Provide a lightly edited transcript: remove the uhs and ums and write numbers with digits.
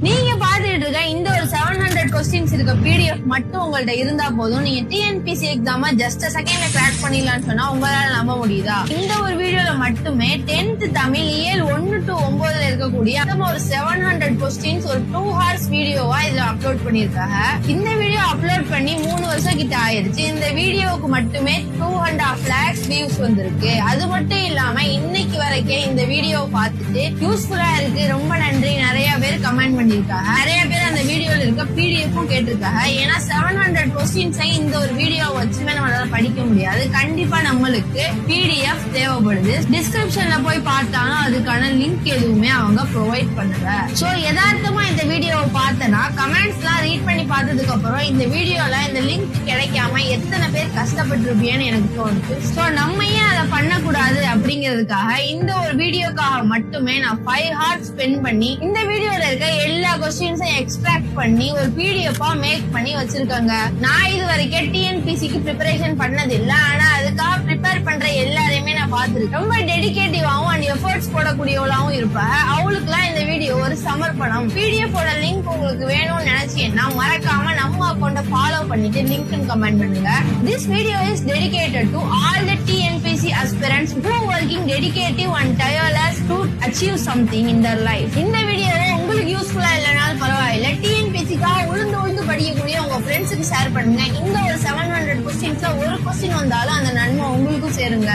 நீங்க பாத்துட்டு இருக்க இந்த ஒரு 700 கொஸ்டின்ஸ் இருக்க PDF மட்டும் உங்கள்ட்ட இருந்தா போதும். நீங்க TNPC எக்ஸாம ஜஸ்ட் செகண்ட்ல கிராக் பண்ணிடலாம்னு சொன்னா உங்களால நம்ப முடியுதா? இந்த ஒரு வீடியோல மட்டுமே 10th தமிழ் இயல் 1 to 9ல இருக்கக்கூடிய ஒரு 700 கொஸ்டின்ஸ் ஒரு 2 hours வீடியோவா இதுல அப்லோட் பண்ணிருக்காங்க. இந்த வீடியோ அப்லோட் பண்ணி 3 வருஷம் கிட்ட ஆயிருச்சு. இந்த வீடியோவுக்கு மட்டுமே 2.5 lakhs வியூஸ் வந்திருக்கு. அது மட்டும் இல்லாம இன்னைக்கு வரைக்கும் இந்த வீடியோ பார்த்துட்டு யூஸ்ஃபுல்லா இருக்கு, ரொம்ப நன்றி நிறைய பேர் கமெண்ட் பண்ணிருக்காங்க. நிறைய பேர் அந்த வீடியோல இருக்க பிடிஎஃப்பும் கேட்டிருக்காங்க. ஏன்னா 700 கொஸ்டின்ஸை இந்த ஒரு வீடியோ வச்சுமே நம்மளால படிக்க முடியாது. கண்டிப்பா நம்மளுக்கு PDF தேவைப்படுது. டிஸ்கிரிப்ஷன்ல போய் பார்த்தாலும் அதுக்கான லிங்க் எதுவுமே அவங்க ப்ரொவைட் பண்ணல. சோ யதார்த்தமா இந்த வீடியோவை பார்த்தனா கமெண்ட்ஸ் எல்லாம் ரீட் பண்ணி பார்த்ததுக்கு அப்புறம் இந்த வீடியோல இந்த லிங்க் கிடைக்காம எத்தனை பேர் கஷ்டப்பட்டிருப்பீங்கன்னு எனக்கு தோணுது. சோ நம்ம ஏன் அதை பண்ணக்கூடாது அப்படிங்கிறதுக்காக இந்த ஒரு வீடியோக்காக மட்டுமே நான் 5 hours ஸ்பெண்ட் பண்ணி இந்த வீடியோல இருக்க எல்லா கொஸ்டின்ஸையும் எக்ஸ்ட்ராக்ட் பண்ணி ஒரு PDF-ஆ மேக் பண்ணி வச்சிருக்காங்க. நான் இது வரைக்கும் TNPC-க்கு ப்ரிப்பரேஷன் பண்ணது இல்ல. ஆனா அதுக்காக ப்ரிப்பேர் பண்ற எல்லாரையுமே நான் பார்த்திருக்கேன். ரொம்ப டெடிகேட்டிவாவும் அண்ட் எஃபர்ட்ஸ் போடக்கூடியவளாவும் இருப்பேன். அவளுக்குலாம் இந்த வீடியோ ஒரு சமர்ப்பணம். PDF-ஓட லிங்க் உங்களுக்கு வேணும்னு நினைச்சீங்கன்னா மறக்காம நம்ம அக்கௌண்ட ஃபாலோ பண்ணிட்டு லிங்க் கமெண்ட் பண்ணுங்க. This video is dedicated to all the TNPC aspirants who are working dedicated and tireless to achieve something in their life. இந்த வீடியோவை உங்களுக்கு யூஸ்ஃபுல்லா இல்லைனாலும் பரவாயில்ல, TNPC-க்காக உழுந்து படிக்கக்கூடிய உங்க ஃப்ரெண்ட்ஸுக்கு ஷேர் பண்ணுங்க. இந்த ஒரு 700 கொஸ்டின்ஸ்ல ஒரு கொஸ்டின் வந்தாலும் அந்த நன்மை உங்களுக்கும் சேருங்க.